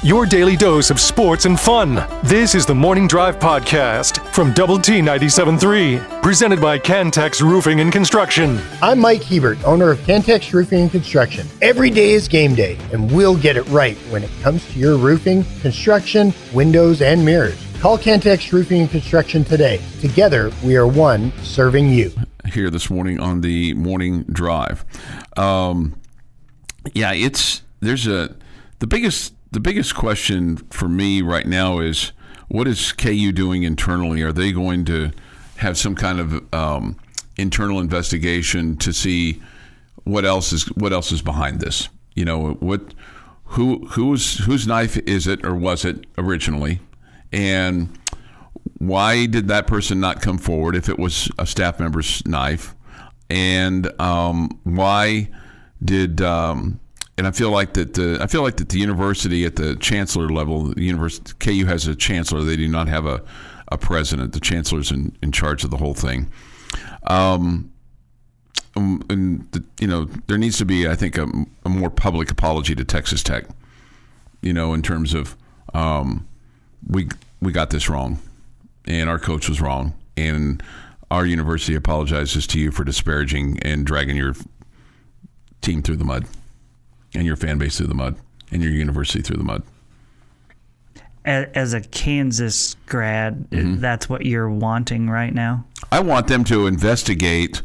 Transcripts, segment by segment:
your daily dose of sports and fun. This is the Morning Drive Podcast from Double T 97.3, presented by Cantex Roofing and Construction. I'm Mike Hebert, owner of Cantex Roofing and Construction. Every day is game day, and we'll get it right when it comes to your roofing, construction, windows, and mirrors. Call Cantex Roofing and Construction today. Together, we are one serving you. Here this morning on the Morning Drive. The biggest question for me right now is, what is KU doing internally? Are they going to have some kind of internal investigation to see what else is behind this? You know, whose knife is it or was it originally, and why did that person not come forward if it was a staff member's knife? And why did and I feel like that the university at the chancellor level, KU has a chancellor. They do not have a president. The chancellor's in charge of the whole thing. There needs to be, I think, a more public apology to Texas Tech. In terms of we got this wrong, and our coach was wrong, and our university apologizes to you for disparaging and dragging your team through the mud, and your fan base through the mud, and your university through the mud. As a Kansas grad, that's what you're wanting right now? I want them to investigate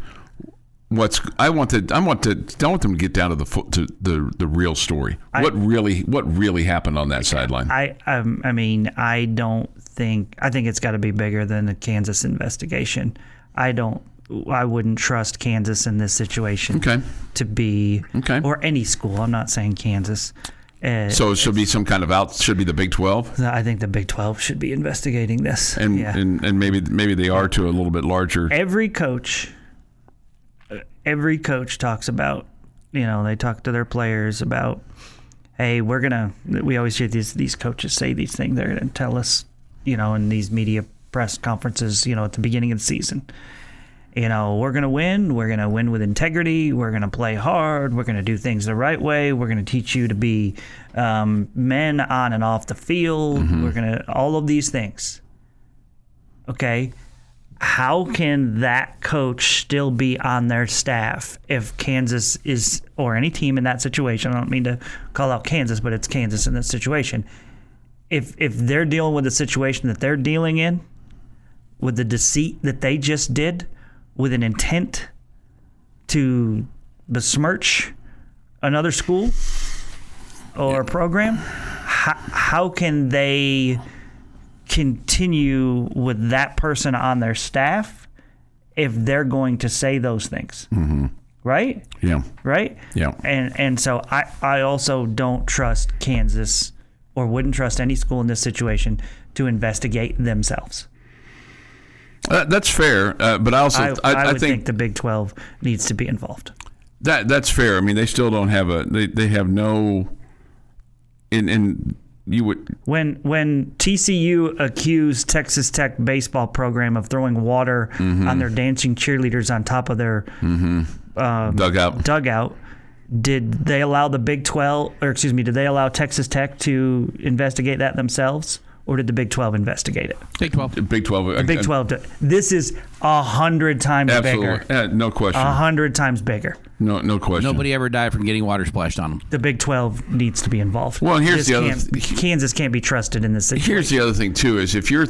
I want them to get down to the real story. What really happened on that sideline? I think it's got to be bigger than the Kansas investigation. I wouldn't trust Kansas in this situation to be, or any school. I'm not saying Kansas. So it should be some kind of should be the Big 12? I think the Big 12 should be investigating this. And maybe they are to a little bit larger. Every coach talks about, they talk to their players about, hey, we always hear these coaches say these things. They're going to tell us, in these media press conferences, at the beginning of the season. We're going to win. We're going to win with integrity. We're going to play hard. We're going to do things the right way. We're going to teach you to be men on and off the field. We're going to all of these things. Okay. How can that coach still be on their staff if Kansas is, or any team in that situation? I don't mean to call out Kansas, but it's Kansas in this situation. If they're dealing with the situation that they're dealing in, with the deceit that they just did, with an intent to besmirch another school or program, how can they continue with that person on their staff if they're going to say those things? Right? Yeah. Right? Yeah. And so I also don't trust Kansas, or wouldn't trust any school in this situation, to investigate themselves. That's fair, but I think the Big 12 needs to be involved. That's fair. I mean, they still don't have they have no. You would when TCU accused Texas Tech baseball program of throwing water on their dancing cheerleaders on top of their dugout. Did they allow the Big 12, did they allow Texas Tech to investigate that themselves? Or did the Big 12 investigate it? Big 12. Big 12. The Big 12. This is 100 times bigger. No question. 100 times bigger. No question. Nobody ever died from getting water splashed on them. The Big 12 needs to be involved. Well, here's the other. Kansas can't be trusted in this situation. Here's the other thing too: is if you're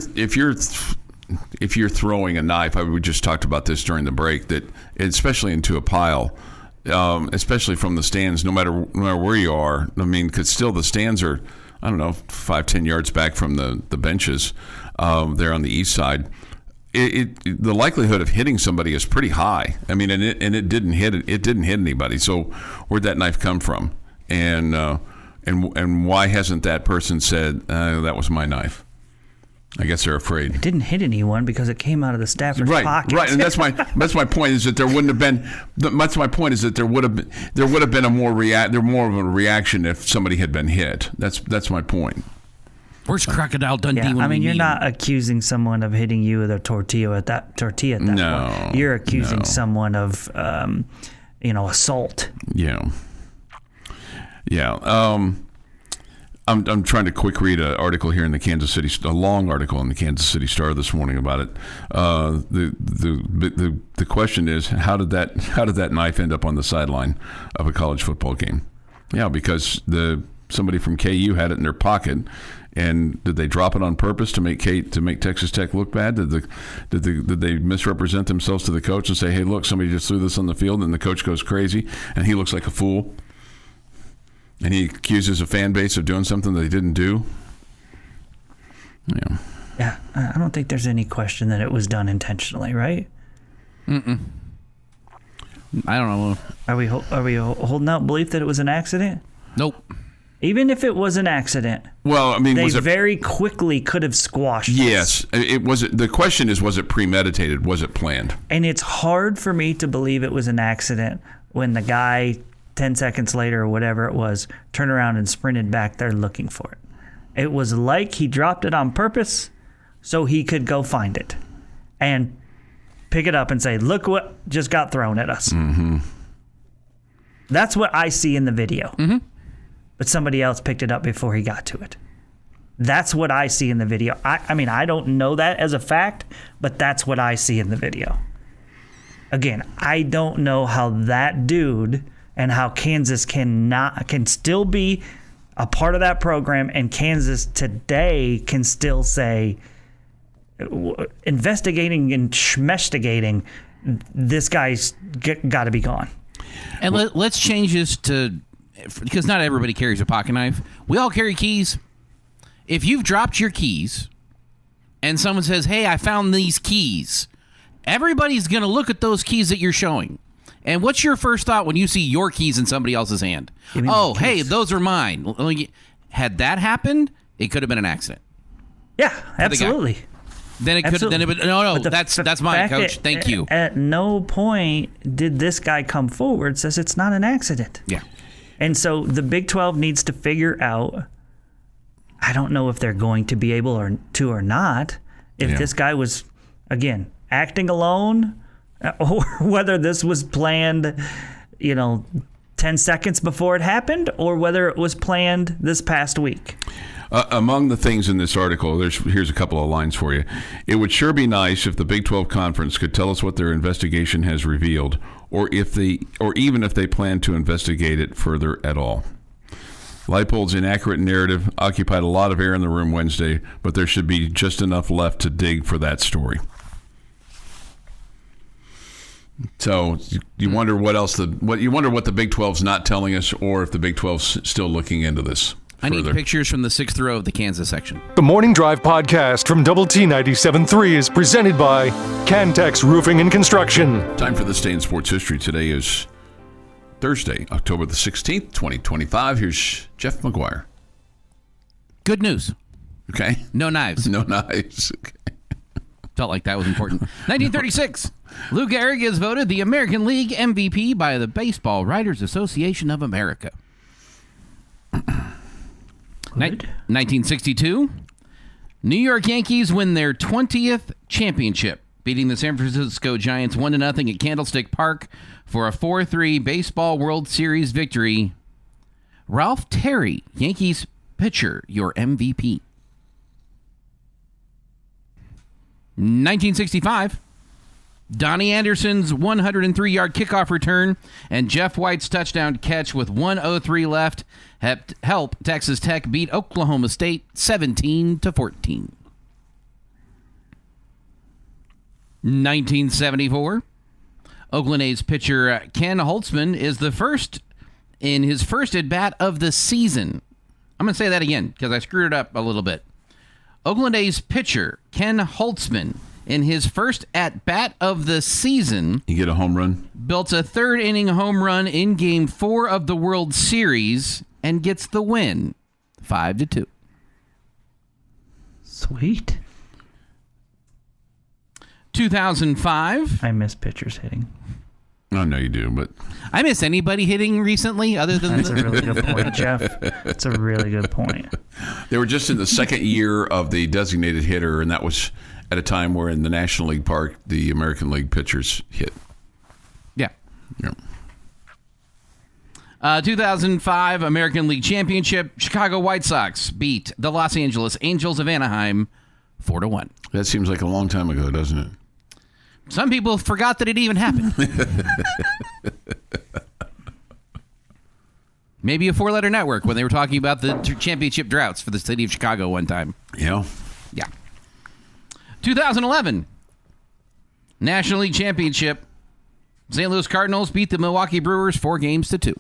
throwing a knife, we just talked about this during the break, that especially into a pile, especially from the stands, no matter where you are. I mean, because still the stands are, 5-10 yards back from the benches there on the east side. The likelihood of hitting somebody is pretty high. I mean, and it didn't hit anybody. So where'd that knife come from? And why hasn't that person said that was my knife? I guess they're afraid. It didn't hit anyone because it came out of the staffer's pocket. Right, and that's my point, is that there wouldn't have been. That's my point, is that there would have been more of a reaction if somebody had been hit. That's my point. Where's Crocodile Dundee? Yeah, you're not accusing someone of hitting you with a tortilla at that point. You're accusing someone of, assault. Yeah. I'm trying to quick read an article here in a long article in the Kansas City Star this morning about it. The question is, how did that knife end up on the sideline of a college football game? Yeah, because somebody from KU had it in their pocket, and did they drop it on purpose to make Texas Tech look bad? Did they misrepresent themselves to the coach and say, "Hey, look, somebody just threw this on the field," and the coach goes crazy and he looks like a fool? And he accuses a fan base of doing something they didn't do. Yeah. Yeah, I don't think there's any question that it was done intentionally, right? I don't know. Are we holding out belief that it was an accident? Nope. Even if it was an accident, well, I mean, they very quickly could have squashed Yes, it was. The question is, was it premeditated? Was it planned? And it's hard for me to believe it was an accident when the guy 10 seconds later or whatever it was turned around and sprinted back there looking for it. It was like he dropped it on purpose so he could go find it and pick it up and say, "Look what just got thrown at us." Mm-hmm. That's what I see in the video. Mm-hmm. But somebody else picked it up before he got to it. That's what I see in the video. I mean, I don't know that as a fact, but that's what I see in the video. Again, I don't know how that dude and how Kansas can still be a part of that program, and Kansas today can still say, investigating and schmestigating, this guy's got to be gone. And let's change this to, because not everybody carries a pocket knife. We all carry keys. If you've dropped your keys and someone says, "Hey, I found these keys," everybody's going to look at those keys that you're showing. And what's your first thought when you see your keys in somebody else's hand? Oh, hey, those are mine. Had that happened, it could have been an accident. Yeah, absolutely. Then it could. Then it would. No. That's mine, Coach. Thank you. At no point did this guy come forward says it's not an accident. Yeah. And so the Big 12 needs to figure out. I don't know if they're going to be able or not. If this guy was, again, acting alone, or whether this was planned, 10 seconds before it happened, or whether it was planned this past week. Among the things in this article, here's a couple of lines for you. It would sure be nice if the Big 12 Conference could tell us what their investigation has revealed, or even if they plan to investigate it further at all. Leipold's inaccurate narrative occupied a lot of air in the room Wednesday, but there should be just enough left to dig for that story. So you wonder what the Big 12's not telling us, or if the Big 12's still looking into this further. I need pictures from the 6th row of the Kansas section. The Morning Drive podcast from Double T 97.3 is presented by Cantex Roofing and Construction. Time for this day in sports history. Today is Thursday, October the 16th, 2025. Here's Jeff McGuire. Good news. Okay. No knives. No knives. Okay. Felt like that was important. 1936. Lou Gehrig is voted the American League MVP by the Baseball Writers Association of America. 1962. New York Yankees win their 20th championship, beating the San Francisco Giants 1-0 at Candlestick Park for a 4-3 Baseball World Series victory. Ralph Terry, Yankees pitcher, your MVP. 1965. Donnie Anderson's 103-yard kickoff return and Jeff White's touchdown catch with 1:03 left helped Texas Tech beat Oklahoma State 17-14. 1974. Oakland A's pitcher Ken Holtzman is the first in his first at-bat of the season. I'm going to say that again because I screwed it up a little bit. Oakland A's pitcher Ken Holtzman, in his first at-bat of the season, you get a home run, built a third-inning home run in Game 4 of the World Series and gets the win, 5-2. Sweet. 2005. I miss pitchers hitting. I know you do, but I miss anybody hitting recently other than That's a really good point, Jeff. That's a really good point. They were just in the second year of the designated hitter, and that was at a time where in the National League Park, the American League pitchers hit. Yeah. 2005 American League Championship. Chicago White Sox beat the Los Angeles Angels of Anaheim 4-1. That seems like a long time ago, doesn't it? Some people forgot that it even happened. Maybe a four-letter network when they were talking about the championship droughts for the city of Chicago one time. Yeah. 2011 National League Championship. St. Louis Cardinals beat the Milwaukee Brewers 4-2.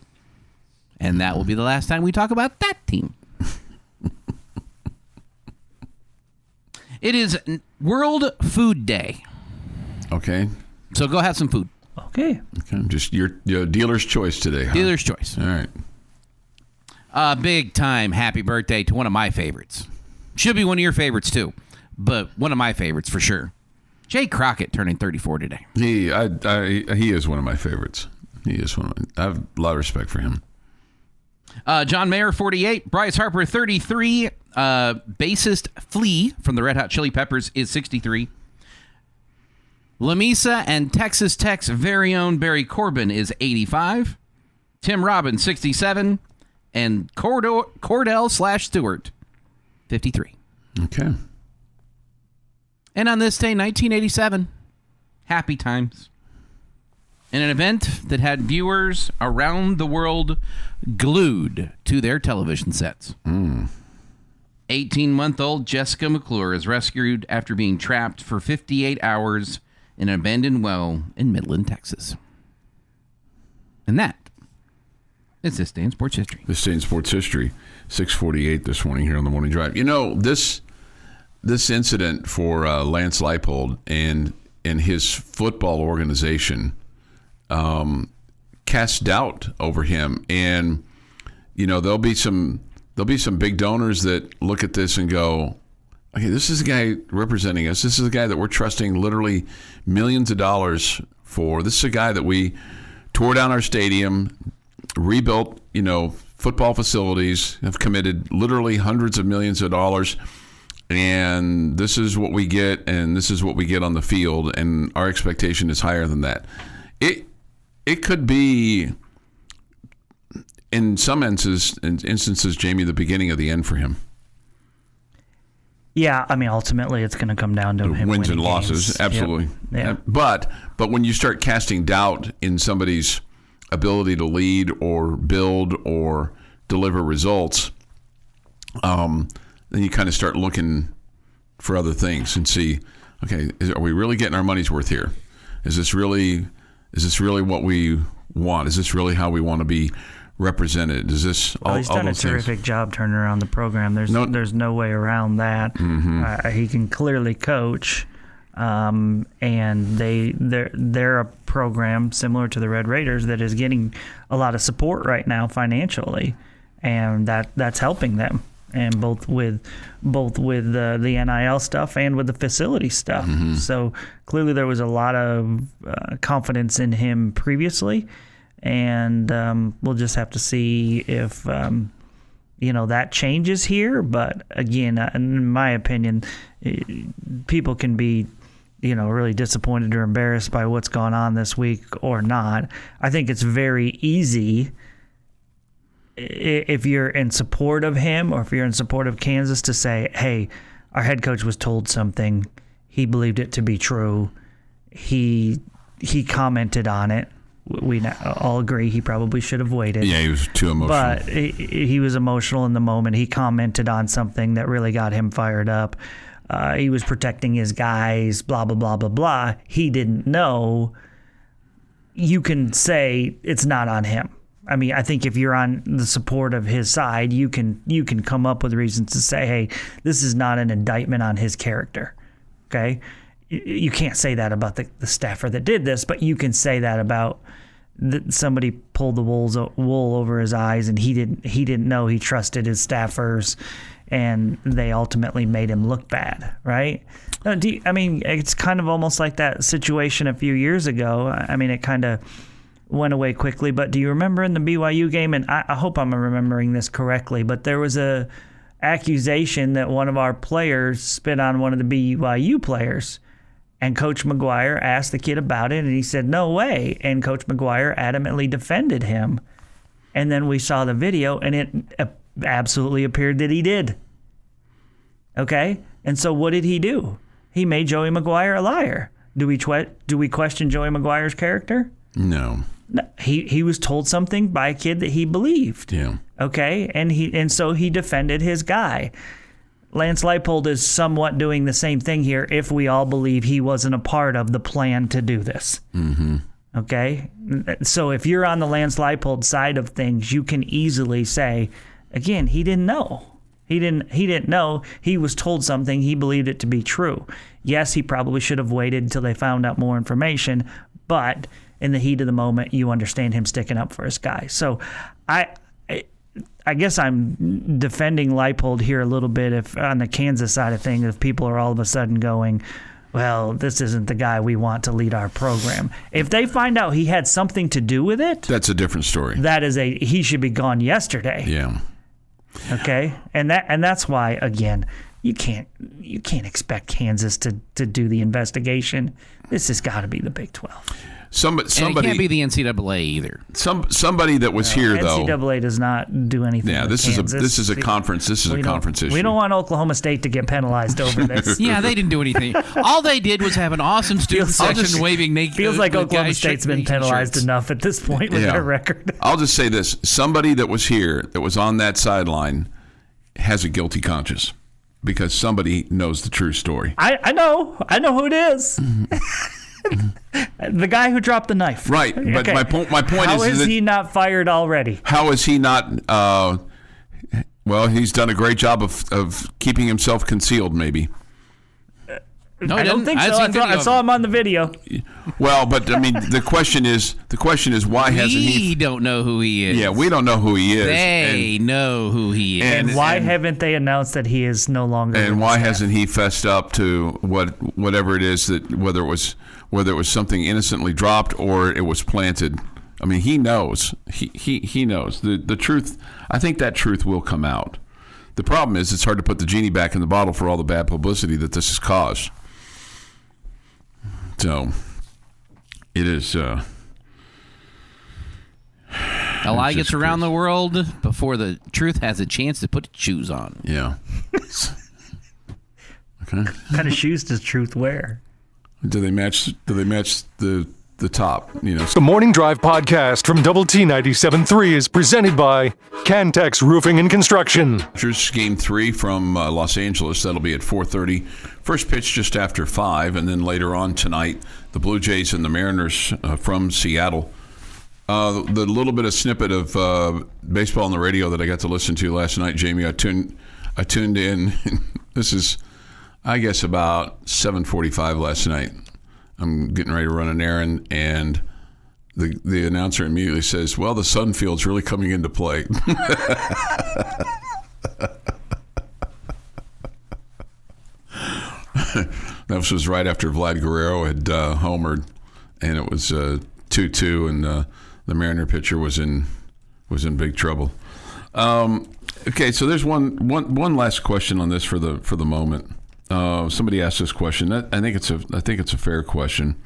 And that will be the last time we talk about that team. It is World Food Day. Okay. So go have some food. Okay. Just your dealer's choice today, huh? Dealer's choice. All right. Big time happy birthday to one of my favorites. Should be one of your favorites, too. But one of my favorites for sure. Jay Crockett turning 34 today. He is one of my favorites. I have a lot of respect for him. John Mayer, 48. Bryce Harper, 33. Bassist Flea from the Red Hot Chili Peppers is 63. Lamisa and Texas Tech's very own Barry Corbin is 85. Tim Robbins, 67. And Cordell/Stewart, 53. Okay. And on this day, 1987, happy times. In an event that had viewers around the world glued to their television sets. 18-month-old Jessica McClure is rescued after being trapped for 58 hours in an abandoned well in Midland, Texas. And that is this day in sports history. This day in sports history, 6:48 this morning here on the Morning Drive. You know, this incident for Lance Leipold and his football organization cast doubt over him, and you know there'll be some big donors that look at this and go, okay, this is a guy representing us. This is a guy that we're trusting literally millions of dollars for. This is a guy that we tore down our stadium, rebuilt, football facilities, have committed literally hundreds of millions of dollars. And this is what we get, and this is what we get on the field, and our expectation is higher than that. It could be, in some instances, Jamie, the beginning of the end for him. Yeah, I mean, ultimately, it's going to come down to him wins and winning losses, games. absolutely. Yep. But when you start casting doubt in somebody's ability to lead or build or deliver results, then you kind of start looking for other things and see, okay, are we really getting our money's worth here? Is this really what we want? Is this really how we want to be represented? Is this all? He's done a terrific job turning around the program. There's no way around that. Mm-hmm. He can clearly coach, and they're a program similar to the Red Raiders that is getting a lot of support right now financially, and that's helping them. And both with the NIL stuff and with the facility stuff. Mm-hmm. So clearly there was a lot of confidence in him previously, and we'll just have to see if that changes here. But again, in my opinion, people can be really disappointed or embarrassed by what's gone on this week or not. I think it's very easy, if you're in support of him or if you're in support of Kansas, to say, hey, our head coach was told something. He believed it to be true. He commented on it. We all agree he probably should have waited. Yeah, he was too emotional. But he was emotional in the moment. He commented on something that really got him fired up. He was protecting his guys, blah, blah, blah, blah, blah. He didn't know. You can say it's not on him. I mean, I think if you're on the support of his side, you can come up with reasons to say, hey, this is not an indictment on his character. Okay? You can't say that about the staffer that did this, but you can say that about somebody pulled the wool over his eyes, and he didn't know. He trusted his staffers, and they ultimately made him look bad, right? It's kind of almost like that situation a few years ago. I mean, it kind of went away quickly, but do you remember in the BYU game, and I hope I'm remembering this correctly, but there was a accusation that one of our players spit on one of the BYU players, and Coach McGuire asked the kid about it, and he said, no way, and Coach McGuire adamantly defended him And then we saw the video, and it absolutely appeared that he did. Okay? And so what did he do? He made Joey Maguire a liar. Do we question Joey Maguire's character? No. He was told something by a kid that he believed. Yeah. Okay? And so he defended his guy. Lance Leipold is somewhat doing the same thing here if we all believe he wasn't a part of the plan to do this. Mm-hmm. Okay? So if you're on the Lance Leipold side of things, you can easily say, again, he didn't know. He didn't know. He was told something. He believed it to be true. Yes, he probably should have waited until they found out more information, but in the heat of the moment, you understand him sticking up for his guy. So I guess I'm defending Leipold here a little bit if on the Kansas side of things, if people are all of a sudden going, well, this isn't the guy we want to lead our program. If they find out he had something to do with it, that's a different story. He should be gone yesterday. Yeah. Okay? And that's why, again, you can't expect Kansas to do the investigation. This has got to be the Big 12. And it can't be the NCAA either. Somebody that was here though. NCAA does not do anything. Yeah, this is a conference. This is a conference issue. We don't want Oklahoma State to get penalized over this. Yeah, they didn't do anything. All they did was have an awesome student section waving naked. Feels like Oklahoma State's been penalized enough at this point with their record. I'll just say this: somebody that was here, that was on that sideline, has a guilty conscience because somebody knows the true story. I know who it is. The guy who dropped the knife. Right, but okay. my point how is he not fired already? How is he not? Well, he's done a great job of keeping himself concealed, maybe. No, I don't think so. I saw him on the video. Well, but I mean, the question is, why hasn't he? We don't know who he is. Yeah, we don't know who he is. They know who he is. And why haven't they announced that he is no longer? And why hasn't he fessed up to whatever it is that whether it was something innocently dropped or it was planted? I mean, he knows. He knows the truth. I think that truth will come out. The problem is, it's hard to put the genie back in the bottle for all the bad publicity that this has caused. So, it is. A lie gets around the world before the truth has a chance to put its shoes on. Yeah. Okay. What kind of shoes does truth wear? Do they match the top? You know. The Morning Drive podcast from Double T 97.3 is presented by Cantex Roofing and Construction. Here's Game 3 from Los Angeles. That'll be at 4:30. First pitch just after 5, and then later on tonight, the Blue Jays and the Mariners from Seattle. The little bit of snippet of baseball on the radio that I got to listen to last night, Jamie, I tuned in. This is, I guess, about 7:45 last night. I'm getting ready to run an errand, and the announcer immediately says, well, the sun field's really coming into play. That was right after Vlad Guerrero had homered, and it was 2-2, and the Mariner pitcher was in big trouble. Okay, so there's one last question on this for the moment. Somebody asked this question. I think it's a fair question.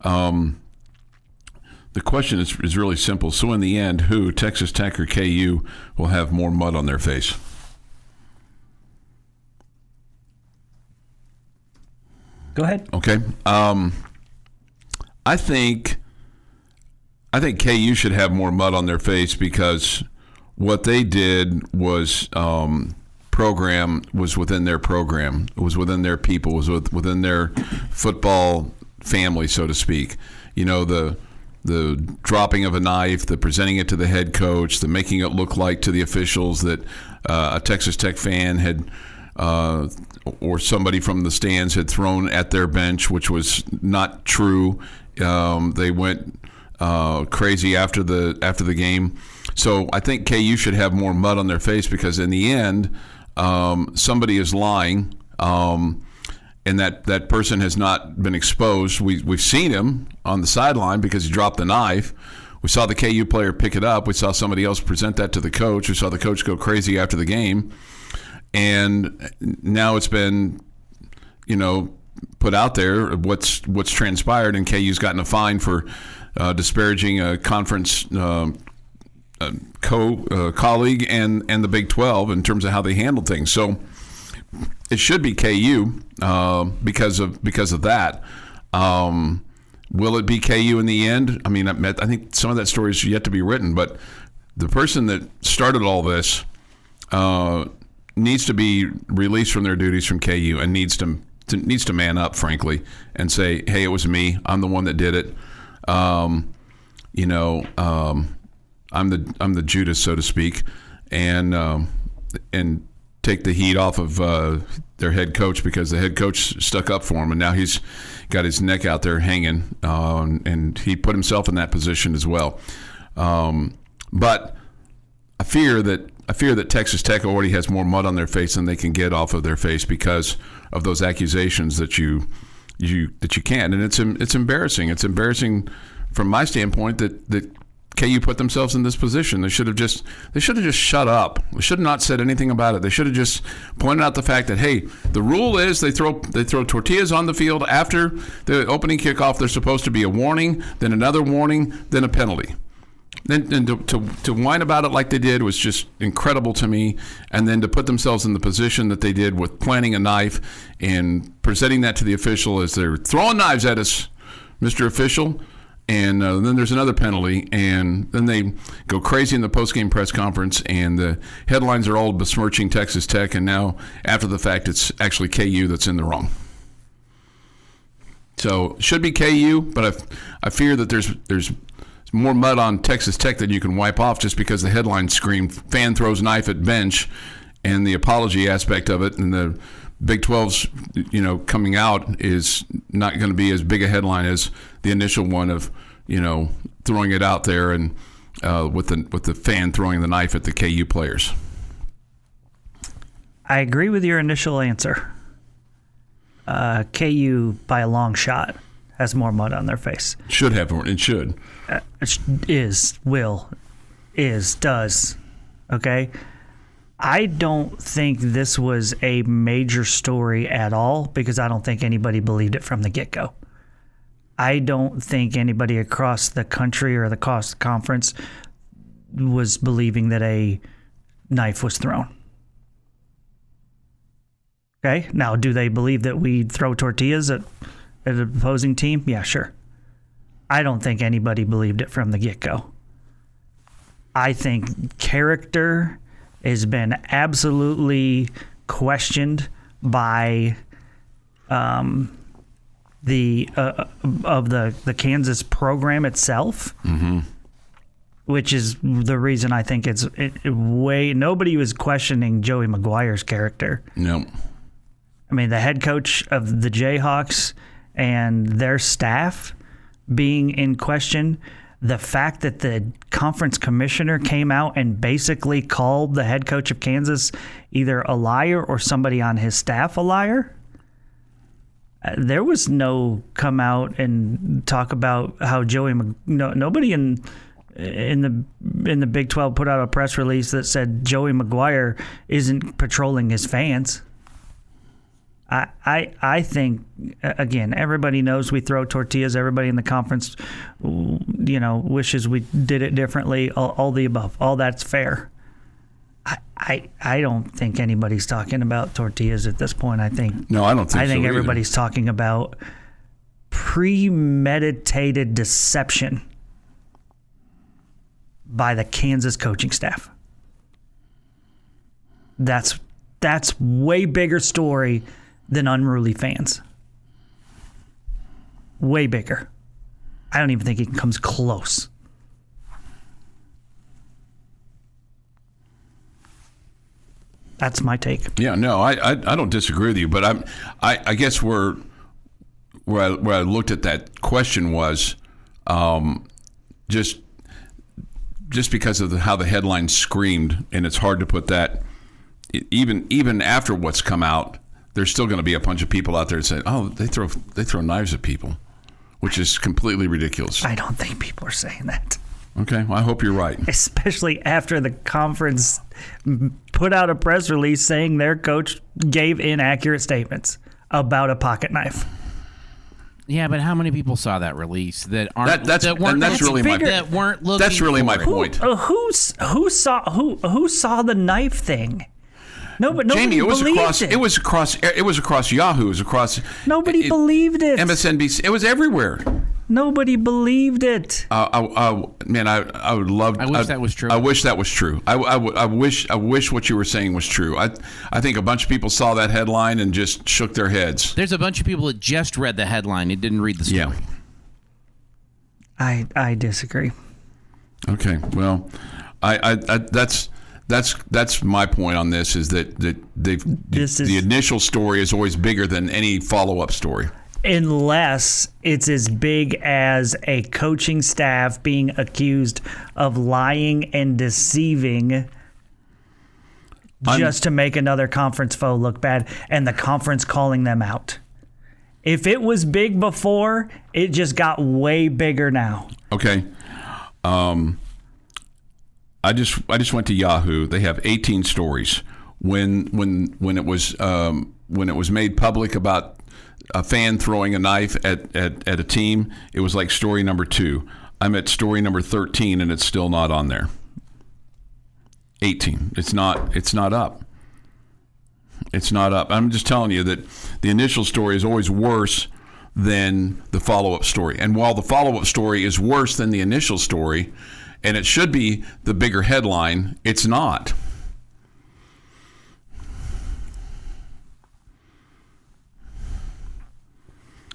The question is really simple. So in the end, who, Texas Tech or KU, will have more mud on their face? Go ahead. Okay. I think KU should have more mud on their face because what they did was was within their program. It was within their people. It was within their football family, so to speak. You know, the dropping of a knife, the presenting it to the head coach, the making it look like to the officials that a Texas Tech fan had or somebody from the stands had thrown at their bench, which was not true. They went crazy after the game. So I think KU should have more mud on their face because in the end, somebody is lying, and that person has not been exposed. We've seen him on the sideline because he dropped the knife. We saw the KU player pick it up. We saw somebody else present that to the coach. We saw the coach go crazy after the game. And now it's been, put out there what's transpired, and KU's gotten a fine for disparaging a conference colleague and the Big 12 in terms of how they handled things. So it should be KU because of that. Will it be KU in the end? I mean, I think some of that story is yet to be written, but the person that started all this needs to be released from their duties from KU and needs to man up, frankly, and say, "Hey, it was me. I'm the one that did it." I'm the Judas, so to speak, and take the heat off of their head coach, because the head coach stuck up for him, and now he's got his neck out there hanging, and he put himself in that position as well. But I fear that Texas Tech already has more mud on their face than they can get off of their face because of those accusations that you can, and it's embarrassing. It's embarrassing from my standpoint that KU put themselves in this position. They should have just shut up. They should have not said anything about it. They should have just pointed out the fact that, hey, the rule is they throw tortillas on the field after the opening kickoff. There's supposed to be a warning, then another warning, then a penalty. Then to whine about it like they did was just incredible to me. And then to put themselves in the position that they did with planting a knife and presenting that to the official as they're throwing knives at us, Mr. Official. And then there's another penalty, and then they go crazy in the postgame press conference, and the headlines are all besmirching Texas Tech, and now after the fact it's actually KU that's in the wrong. So it should be KU, but I fear that there's more mud on Texas Tech than you can wipe off just because the headline screamed fan throws knife at bench, and the apology aspect of it and the Big 12's coming out is not going to be as big a headline as the initial one of throwing it out there and with the fan throwing the knife at the KU players. I agree with your initial answer. KU by a long shot has more mud on their face. Should have. It should. Does. Okay. I don't think this was a major story at all because I don't think anybody believed it from the get-go. I don't think anybody across the country or across the conference was believing that a knife was thrown. Okay, now do they believe that we throw tortillas at an opposing team? Yeah, sure. I don't think anybody believed it from the get-go. I think character has been absolutely questioned by the Kansas program itself, which is the reason I think nobody was questioning Joey McGuire's character. No. I mean, the head coach of the Jayhawks and their staff being in question, the fact that the conference commissioner came out and basically called the head coach of Kansas either a liar or somebody on his staff a liar. There was no come out and talk about how nobody in the Big 12 put out a press release that said Joey McGuire isn't patrolling his fans. I think, again, everybody knows we throw tortillas. Everybody in the conference, wishes we did it differently. All the above. All that's fair. I don't think anybody's talking about tortillas at this point. I think everybody's talking about premeditated deception by the Kansas coaching staff. That's way bigger story than unruly fans. Way bigger. I don't even think it comes close. That's my take. Yeah, no, I don't disagree with you, but I guess where I looked at that question was just because of how the headline screamed, and it's hard to put that even after what's come out. There's still going to be a bunch of people out there that say, "Oh, they throw knives at people," which is completely ridiculous. I don't think people are saying that. Okay, well, I hope you're right. Especially after the conference put out a press release saying their coach gave inaccurate statements about a pocket knife. Yeah, but how many people saw that release that aren't That's weren't really my that weren't looking? That's really my point. Who saw the knife thing? No, but nobody Jamie, it was believed across. it. It was across Yahoo. It was across. Nobody believed it. MSNBC. It was everywhere. Nobody believed it. Man, I would love. I wish that was true. I wish that was true. I wish what you were saying was true. I think a bunch of people saw that headline and just shook their heads. There's a bunch of people that just read the headline and didn't read the story. Yeah. I disagree. Okay. Well, that's my point on this is that the initial story is always bigger than any follow-up story. Unless it's as big as a coaching staff being accused of lying and deceiving just to make another conference foe look bad and the conference calling them out. If it was big before, it just got way bigger now. Okay. I just went to Yahoo. They have 18 stories. When it was made public about a fan throwing a knife at a team, it was like story number 2. I'm at story number 13 and it's still not on there. 18. It's not up. It's not up. I'm just telling you that the initial story is always worse than the follow-up story. And while the follow-up story is worse than the initial story, and it should be the bigger headline, it's not.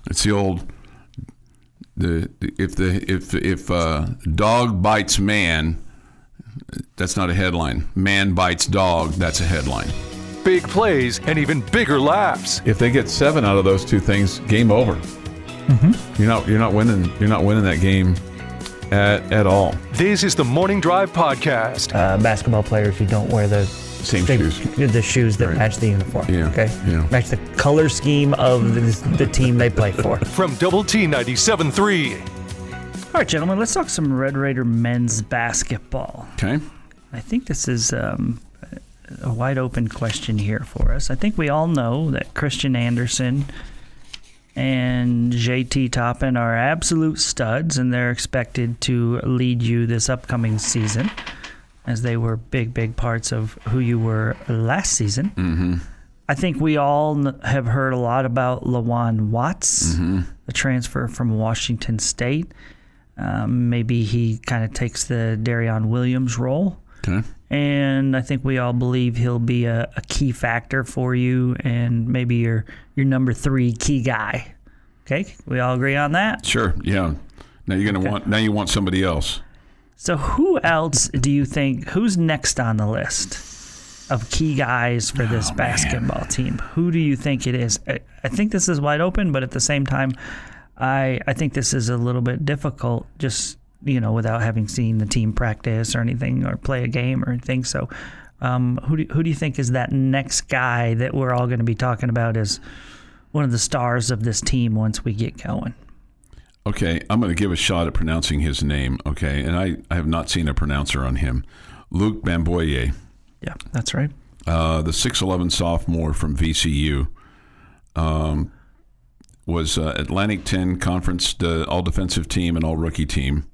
It's the old if dog bites man, that's not a headline. Man bites dog, that's a headline. Big plays and even bigger laughs. If they get 7 out of those 2 things, game over. Mm-hmm. You're not winning that game at all. This is the Morning Drive Podcast. Basketball players who don't wear the shoes that match the uniform. Yeah. Okay. Yeah. Match the color scheme of the team they play for. From Double T 97.3. All right, gentlemen, let's talk some Red Raider men's basketball. Okay. I think this is a wide open question here for us. I think we all know that Christian Anderson and JT Toppin are absolute studs, and they're expected to lead you this upcoming season, as they were big parts of who you were last season. Mm-hmm. I think we all have heard a lot about Lawan Watts, the transfer from Washington State. Maybe he kind of takes the Darion Williams role. Okay. And I think we all believe he'll be a key factor for you and maybe your number 3 key guy. Okay, we all agree on that? Sure. Yeah. Now you want somebody else. So who else do you think, who's next on the list of key guys for this basketball team? Who do you think it is? I think this is wide open, but at the same time, I think this is a little bit difficult just, without having seen the team practice or anything or play a game or anything. So who do you think is that next guy that we're all going to be talking about as one of the stars of this team once we get going? Okay, I'm going to give a shot at pronouncing his name, okay? And I have not seen a pronouncer on him. Luke Bamboye. Yeah, that's right. The 6'11 sophomore from VCU. Was Atlantic 10 Conference all-defensive team and all-rookie team.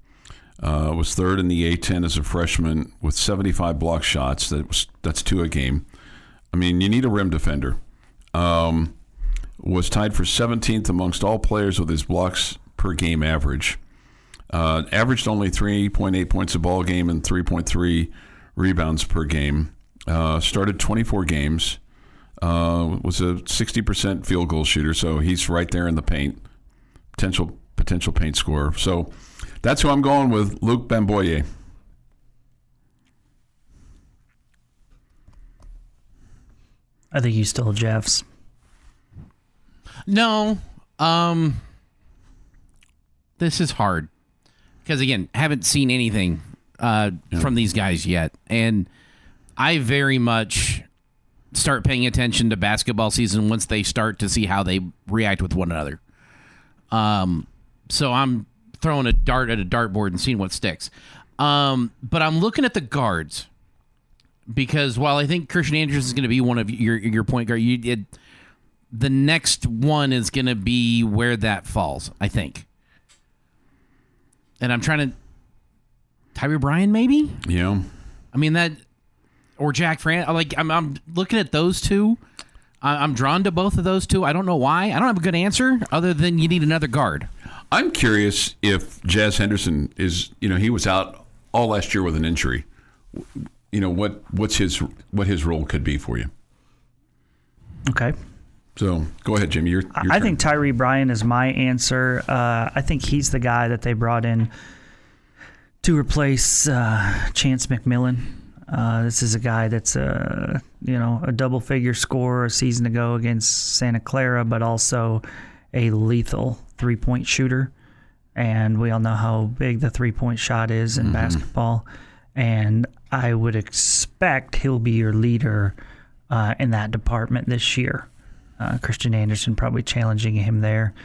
Was 3rd in the A-10 as a freshman with 75 block shots. That's 2 a game. I mean, you need a rim defender. Was tied for 17th amongst all players with his blocks per game average. Averaged only 3.8 points a ball game and 3.3 rebounds per game. Started 24 games. Was a 60% field goal shooter, so he's right there in the paint. Potential paint scorer. So that's who I'm going with, Luke Bamboye. I think you stole Jeff's. No. This is hard. Because, again, haven't seen anything from these guys yet. And I very much start paying attention to basketball season once they start to see how they react with one another. So I'm throwing a dart at a dartboard and seeing what sticks. But I'm looking at the guards. Because while I think Christian Anderson is going to be one of your point guard, the next one is going to be where that falls, I think. And I'm trying to... Tyree Bryan, maybe? Yeah. I mean, that... Or Jack Fran. I'm looking at those two. I'm drawn to both of those two. I don't know why. I don't have a good answer other than you need another guard. I'm curious if Jazz Henderson is, he was out all last year with an injury. What his role could be for you. Okay. So go ahead, Jimmy. Your I think Tyree Bryan is my answer. I think he's the guy that they brought in to replace Chance McMillan. This is a guy that's a double-figure scorer a season ago against Santa Clara, but also a lethal three-point shooter. And we all know how big the three-point shot is in basketball. And I would expect he'll be your leader in that department this year. Christian Anderson probably challenging him there.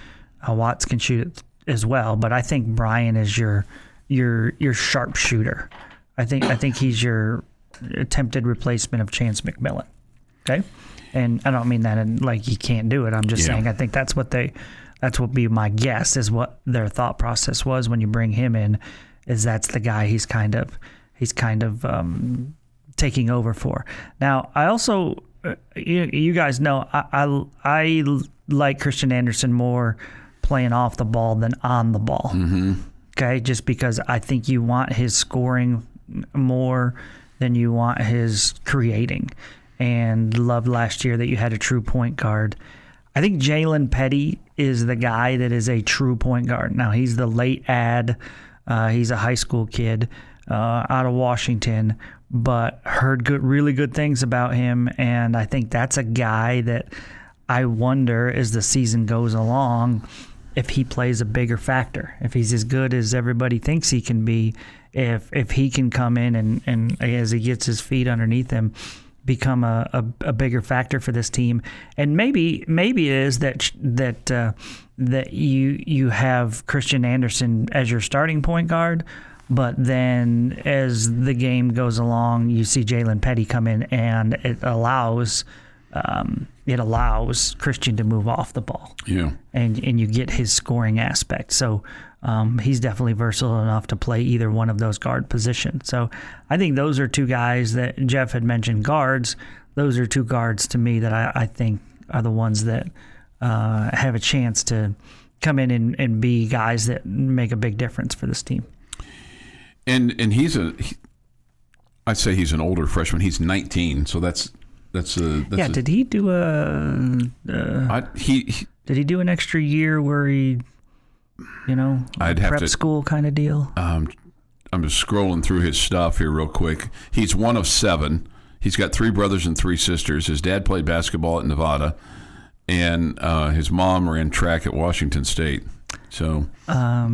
Watts can shoot it as well, but I think Bryan is your sharpshooter. I think he's your attempted replacement of Chance McMillan. Okay, and I don't mean that in like he can't do it. I'm just saying I think that's what be my guess is what their thought process was when you bring him in. Is that's the guy he's kind of taking over for. Now I also you guys know I like Christian Anderson more playing off the ball than on the ball. Okay, just because I think you want his scoring more than you want his creating. And loved last year that you had a true point guard. I think Jalen Petty is the guy that is a true point guard. Now, he's the late ad. He's a high school kid out of Washington, but heard really good things about him. And I think that's a guy that I wonder as the season goes along if he plays a bigger factor, if he's as good as everybody thinks he can be, if he can come in and as he gets his feet underneath him, become a bigger factor for this team. And maybe it is that you have Christian Anderson as your starting point guard, but then as the game goes along, you see Jalen Petty come in and it allows Christian to move off the ball. Yeah. And you get his scoring aspect. So he's definitely versatile enough to play either one of those guard positions. So I think those are two guys that Jeff had mentioned guards. Those are two guards to me that I think are the ones that have a chance to come in and be guys that make a big difference for this team. And I'd say he's an older freshman. He's 19, so that's did he do did he do an extra year where he, I'd have prep to, school kind of deal? I'm just scrolling through his stuff here real quick. He's one of 7. He's got 3 brothers and 3 sisters. His dad played basketball at Nevada, and his mom ran track at Washington State. So I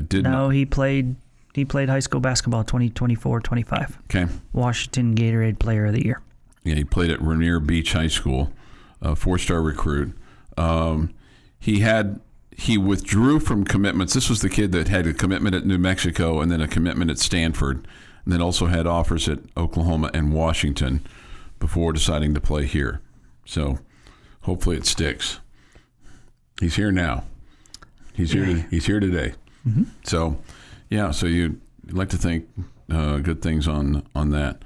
did know he played high school basketball 2024-25. Okay. Washington Gatorade Player of the Year. Yeah, he played at Rainier Beach High School, a 4-star recruit. He withdrew from commitments. This was the kid that had a commitment at New Mexico and then a commitment at Stanford, and then also had offers at Oklahoma and Washington before deciding to play here. So hopefully it sticks. He's here now. He's here. He's here today. Mm-hmm. So, yeah. So you'd like to think good things on that.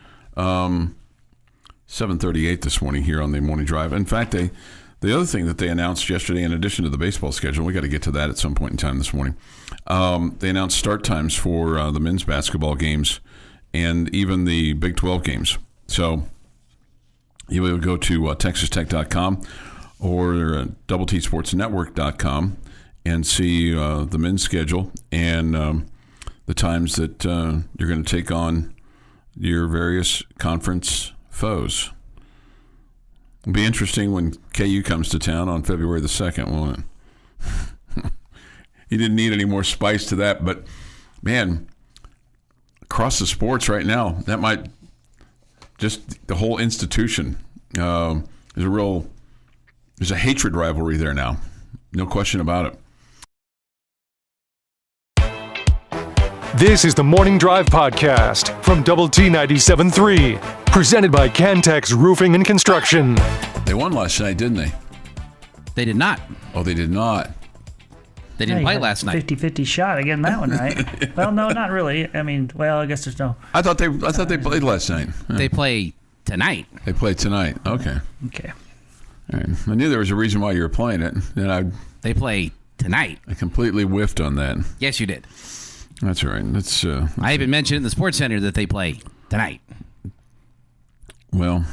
7:38 this morning here on the Morning Drive. In fact, the other thing that they announced yesterday, in addition to the baseball schedule, we got to get to that at some point in time this morning. They announced start times for the men's basketball games and even the Big 12 games. So you will go to TexasTech.com or DoubleTSportsNetwork.com and see the men's schedule and the times that you're going to take on your various conference foes. It'll be interesting when KU comes to town on February the 2nd, won't it? You didn't need any more spice to that, but man, across the sports right now, that might just the whole institution. There's a hatred rivalry there now. No question about it. This is the Morning Drive Podcast from Double T 97.3, presented by Cantex Roofing and Construction. They won last night, didn't they? They did not. Oh, they did not. They didn't play last night. 50-50 shot of getting that one right. Well, no, not really. I mean, I guess there's no. I thought they played last night. They play tonight. They played tonight. Okay. Okay. All right. I knew there was a reason why you were playing it, and They play tonight. I completely whiffed on that. Yes, you did. That's all right. That's. I even mentioned in the Sports Center that they play tonight. Well,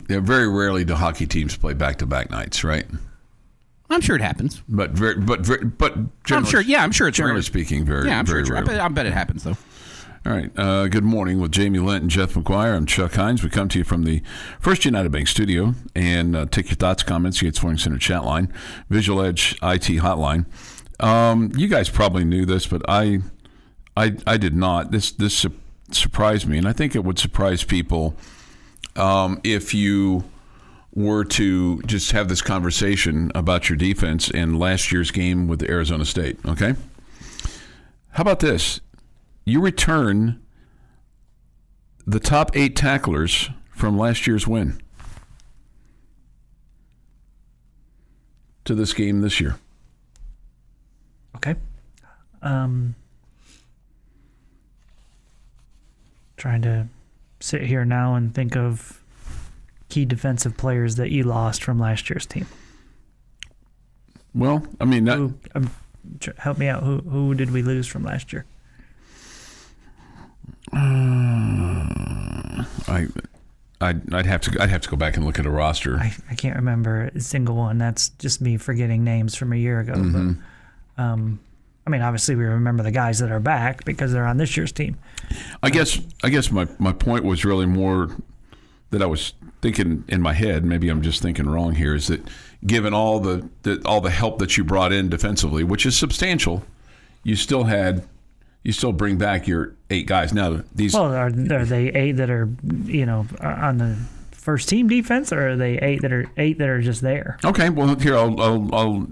yeah, very rarely do hockey teams play back-to-back nights, right? I'm sure it happens. But I'm sure. Yeah, I'm sure it's generally rare. speaking, very Yeah, I'm very sure. rarely. I bet it happens though. All right. Good morning with Jamie Lent and Jeff McGuire. I'm Chuck Heinz. We come to you from the First United Bank studio and take your thoughts, comments, Yates Flooring Center chat line, Visual Edge IT hotline. You guys probably knew this, but I did not. This surprised me, and I think it would surprise people if you were to just have this conversation about your defense in last year's game with Arizona State. Okay? How about this? You return the top 8 tacklers from last year's win to this game this year. Okay. Trying to sit here now and think of key defensive players that you lost from last year's team. Well, I mean, help me out. Who did we lose from last year? I'd have to go back and look at a roster. I can't remember a single one. That's just me forgetting names from a year ago. Mm-hmm. But, I mean, obviously we remember the guys that are back because they're on this year's team. I guess my point was really more that I was thinking in my head. Maybe I'm just thinking wrong here. Is that given all the help that you brought in defensively, which is substantial, you still bring back your 8 guys. Now these. Well, are they 8 that are on the first team defense, or are they 8 that are just there? Okay. Well, here I'll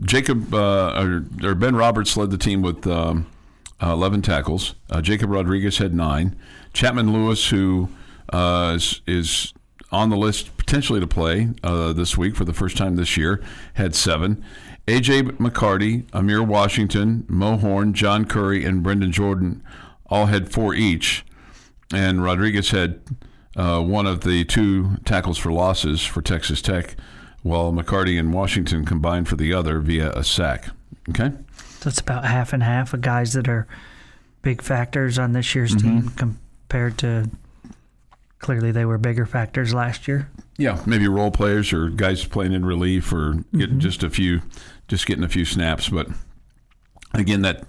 Jacob or Ben Roberts led the team with 11 tackles. Jacob Rodriguez had 9. Chapman Lewis, who is on the list potentially to play this week for the first time this year, had 7. A.J. McCarty, Amir Washington, Mo Horn, John Curry, and Brendan Jordan all had 4 each. And Rodriguez had one of the 2 tackles for losses for Texas Tech, while McCarty and Washington combined for the other via a sack. Okay? So it's about half and half of guys that are big factors on this year's team compared to clearly they were bigger factors last year. Yeah, maybe role players or guys playing in relief or getting getting a few snaps. But again, that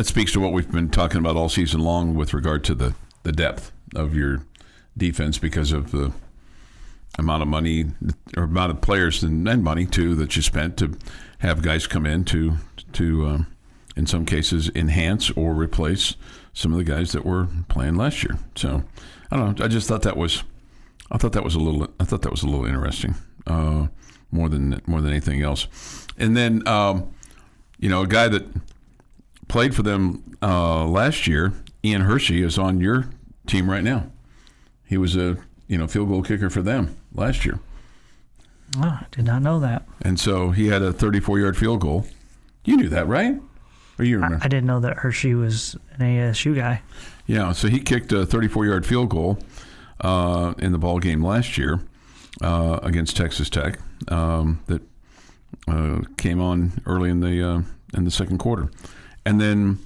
speaks to what we've been talking about all season long with regard to the depth of your defense because of the amount of money or amount of players and money too that you spent to have guys come in to in some cases enhance or replace some of the guys that were playing last year. So I don't know. I just thought that was a little interesting more than anything else. And then a guy that played for them last year, Ian Hershey, is on your team right now. He was a field goal kicker for them last year. Oh, I did not know that. And so he had a 34-yard field goal. You knew that, right? Or you remember? I didn't know that Hershey was an ASU guy. Yeah, so he kicked a 34-yard field goal in the ball game last year against Texas Tech that came on early in the second quarter. And then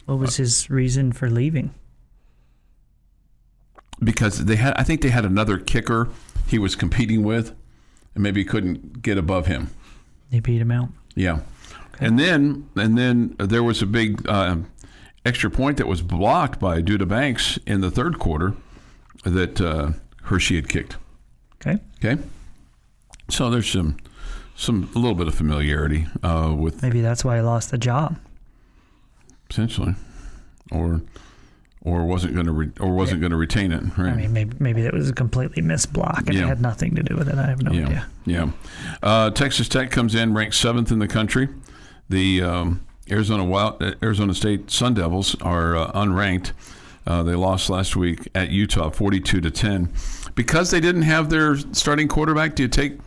what was his reason for leaving? Because I think they had another kicker he was competing with, and maybe couldn't get above him. He beat him out. Yeah, okay. And then there was a big extra point that was blocked by Duda Banks in the third quarter that Hershey had kicked. Okay. So there's a little bit of familiarity with. Maybe that's why he lost the job. Potentially, or wasn't going to retain it. Right? I mean, maybe that was a completely missed block and it had nothing to do with it. I have no idea. Yeah. Texas Tech comes in ranked 7th in the country. The Arizona State Sun Devils are unranked. They lost last week at Utah, 42-10, because they didn't have their starting quarterback. Do you take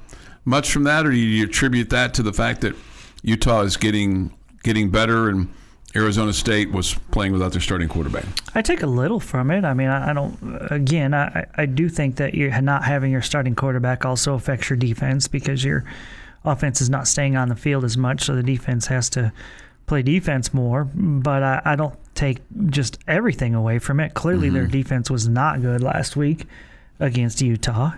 much from that, or do you attribute that to the fact that Utah is getting better and Arizona State was playing without their starting quarterback? I take a little from it. I mean, I don't. Again, I do think that you're not having your starting quarterback also affects your defense, because your offense is not staying on the field as much, so the defense has to play defense more. But I don't take just everything away from it. Clearly, their defense was not good last week against Utah,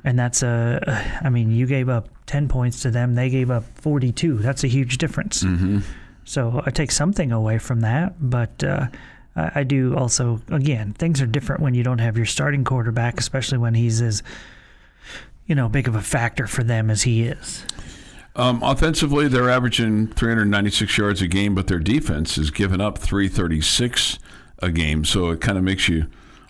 and that's I mean, you gave up 10 points to them; they gave up 42. That's a huge difference. So I take something away from that, but I do also, again, things are different when you don't have your starting quarterback, especially when he's as, big of a factor for them as he is. Offensively, they're averaging 396 yards a game, but their defense has given up 336 a game. So it kind of makes you,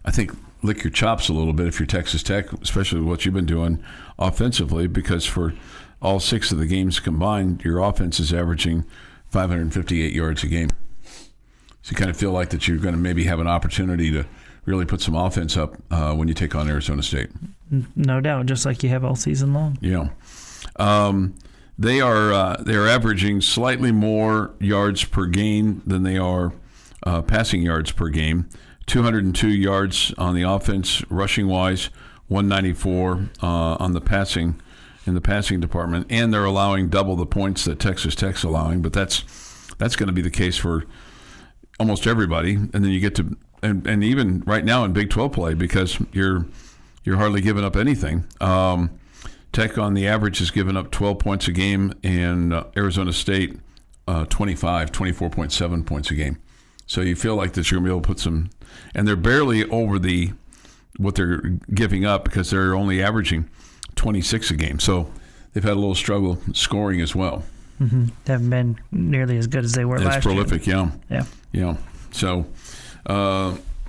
I think, lick your chops a little bit if you're Texas Tech, especially with what you've been doing offensively, because for all 6 of the games combined, your offense is averaging 558 yards a game. So you kind of feel like that you're going to maybe have an opportunity to really put some offense up when you take on Arizona State. No doubt, just like you have all season long. Yeah. They are averaging slightly more yards per game than they are passing yards per game. 202 yards on the offense, rushing-wise, 194 on the passing in the passing department, and they're allowing double the points that Texas Tech's allowing. But that's going to be the case for almost everybody. And then you get to and even right now in Big 12 play, because you're hardly giving up anything. Tech on the average has given up 12 points a game, and Arizona State 24.7 points a game. So you feel like that you're going to be able to put some, and they're barely over what they're giving up, because they're only averaging 26 a game. So they've had a little struggle scoring as well. They haven't been nearly as good as they were last year. It's prolific, yeah. So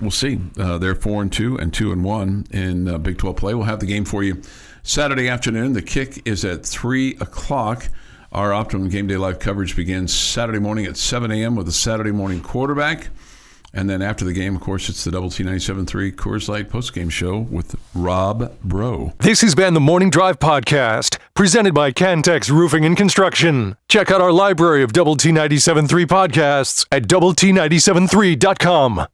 we'll see. They're 4-2 and 2-1 in Big 12 play. We'll have the game for you Saturday afternoon. The kick is at 3 o'clock. Our Optimum Game Day Live coverage begins Saturday morning at 7 a.m. with a Saturday morning quarterback. And then after the game, of course, it's the Double T 97.3 Coors Light postgame show with Rob Bro. This has been the Morning Drive Podcast, presented by Cantex Roofing and Construction. Check out our library of Double T 97.3 podcasts at doublet97.3.com.